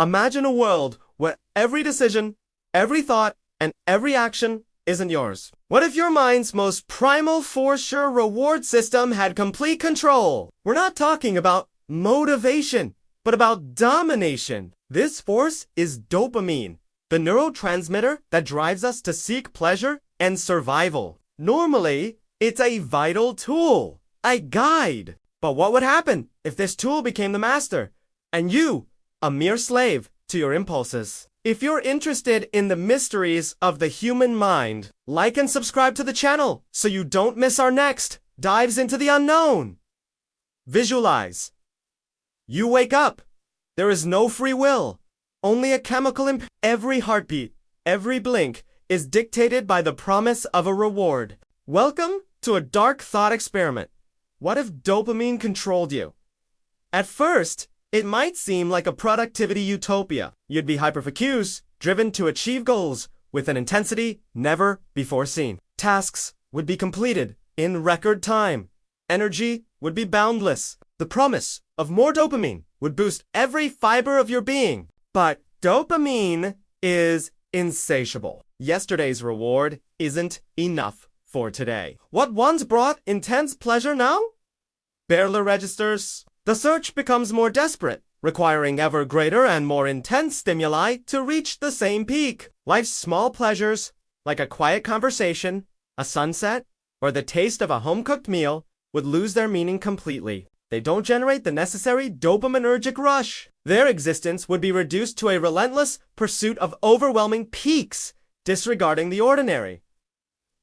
Imagine a world where every decision, every thought, and every action isn't yours. What if your mind's most primal for sure reward system had complete control? We're not talking about motivation, but about domination. This force is dopamine, the neurotransmitter that drives us to seek pleasure and survival. Normally, it's a vital tool, a guide. But what would happen if this tool became the master, and you, a mere slave to your impulses? If you're interested in the mysteries of the human mind, like and subscribe to the channel so you don't miss our next dives into the unknown. Visualize. You wake up. There is no free will, only a chemical imp. Every heartbeat, every blink is dictated by the promise of a reward. Welcome to a dark thought experiment. What if dopamine controlled you? At first, it might seem like a productivity utopia. You'd be hyperfocused, driven to achieve goals with an intensity never before seen. Tasks would be completed in record time. Energy would be boundless. The promise of more dopamine would boost every fiber of your being. But dopamine is insatiable. Yesterday's reward isn't enough for today. What once brought intense pleasure now barely registers. The search becomes more desperate, requiring ever greater and more intense stimuli to reach the same peak. Life's small pleasures, like a quiet conversation, a sunset, or the taste of a home-cooked meal, would lose their meaning completely. They don't generate the necessary dopaminergic rush. Their existence would be reduced to a relentless pursuit of overwhelming peaks, disregarding the ordinary.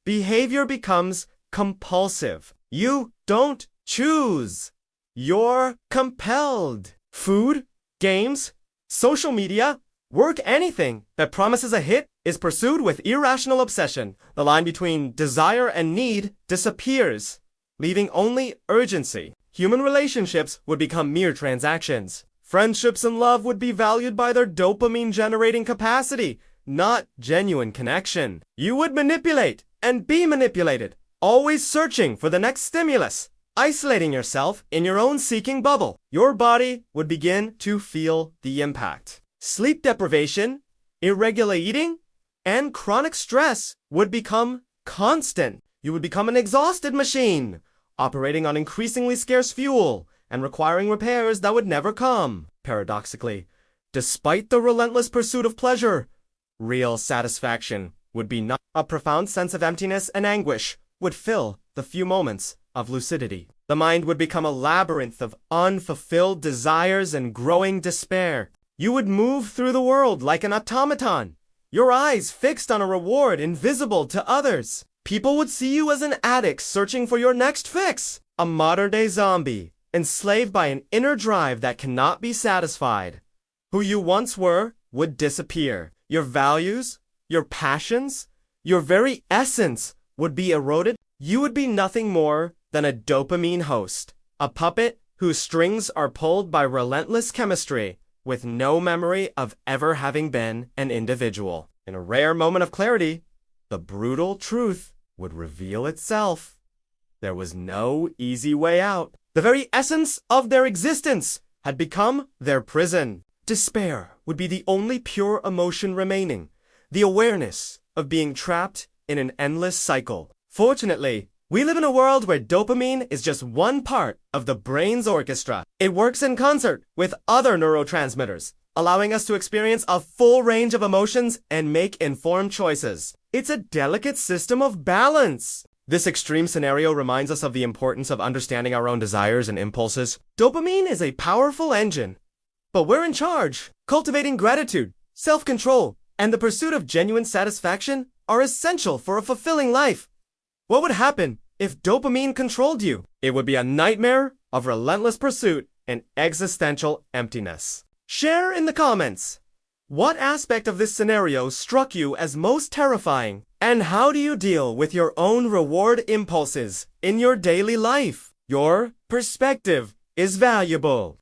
Behavior becomes compulsive. You don't choose. You're compelled. Food, games, social media, work, anything that promises a hit is pursued with irrational obsession. The line between desire and need disappears, leaving only urgency. Human relationships would become mere transactions. Friendships and love would be valued by their dopamine-generating capacity, not genuine connection. You would manipulate and be manipulated, always searching for the next stimulus, isolating yourself in your own seeking bubble. Your body would begin to feel the impact. Sleep deprivation, irregular eating, and chronic stress would become constant. You would become an exhausted machine, operating on increasingly scarce fuel and requiring repairs that would never come. Paradoxically, despite the relentless pursuit of pleasure, real satisfaction would be not. A profound sense of emptiness and anguish would fill the few moments of lucidity. The mind would become a labyrinth of unfulfilled desires and growing despair. You would move through the world like an automaton, your eyes fixed on a reward invisible to others. People would see you as an addict searching for your next fix, a modern-day zombie, enslaved by an inner drive that cannot be satisfied. Who you once were would disappear. Your values, your passions, your very essence would be eroded. You would be nothing more than a dopamine host, a puppet whose strings are pulled by relentless chemistry, with no memory of ever having been an individual. In a rare moment of clarity, the brutal truth would reveal itself. There was no easy way out. The very essence of their existence had become their prison. Despair would be the only pure emotion remaining, the awareness of being trapped in an endless cycle. Fortunately, we live in a world where dopamine is just one part of the brain's orchestra. It works in concert with other neurotransmitters, allowing us to experience a full range of emotions and make informed choices. It's a delicate system of balance. This extreme scenario reminds us of the importance of understanding our own desires and impulses. Dopamine is a powerful engine, but we're in charge. Cultivating gratitude, self-control, and the pursuit of genuine satisfaction are essential for a fulfilling life. What would happen if dopamine controlled you? It would be a nightmare of relentless pursuit and existential emptiness. Share in the comments. What aspect of this scenario struck you as most terrifying? And how do you deal with your own reward impulses in your daily life? Your perspective is valuable.